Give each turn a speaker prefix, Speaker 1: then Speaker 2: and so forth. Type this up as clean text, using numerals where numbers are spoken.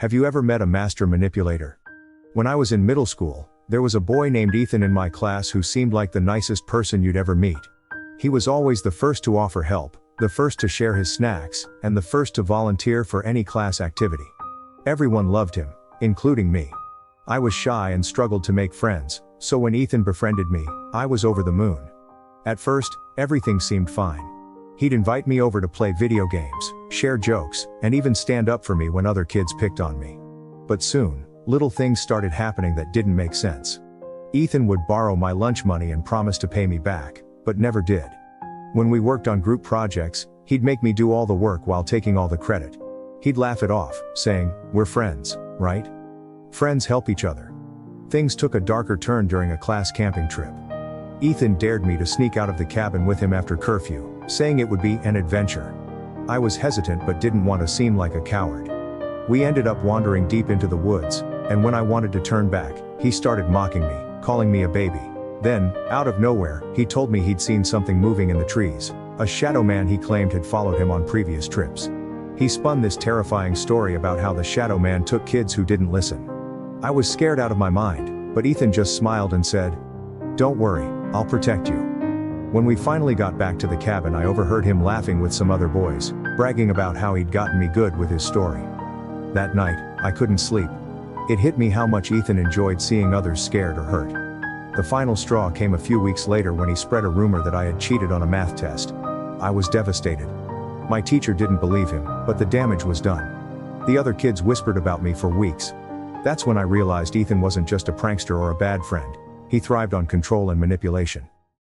Speaker 1: Have you ever met a master manipulator? When I was in middle school, there was a boy named Ethan in my class who seemed like the nicest person you'd ever meet. He was always the first to offer help, the first to share his snacks, and the first to volunteer for any class activity. Everyone loved him, including me. I was shy and struggled to make friends, so when Ethan befriended me, I was over the moon. At first, everything seemed fine. He'd invite me over to play video games, share jokes, and even stand up for me when other kids picked on me. But soon, little things started happening that didn't make sense. Ethan would borrow my lunch money and promise to pay me back, but never did. When we worked on group projects, he'd make me do all the work while taking all the credit. He'd laugh it off, saying, "We're friends, right? Friends help each other." Things took a darker turn during a class camping trip. Ethan dared me to sneak out of the cabin with him after curfew, saying it would be an adventure. I was hesitant but didn't want to seem like a coward. We ended up wandering deep into the woods, and when I wanted to turn back, he started mocking me, calling me a baby. Then, out of nowhere, he told me he'd seen something moving in the trees, a shadow man he claimed had followed him on previous trips. He spun this terrifying story about how the shadow man took kids who didn't listen. I was scared out of my mind, but Ethan just smiled and said, "Don't worry, I'll protect you." When we finally got back to the cabin, I overheard him laughing with some other boys, bragging about how he'd gotten me good with his story. That night, I couldn't sleep. It hit me how much Ethan enjoyed seeing others scared or hurt. The final straw came a few weeks later when he spread a rumor that I had cheated on a math test. I was devastated. My teacher didn't believe him, but the damage was done. The other kids whispered about me for weeks. That's when I realized Ethan wasn't just a prankster or a bad friend. He thrived on control and manipulation.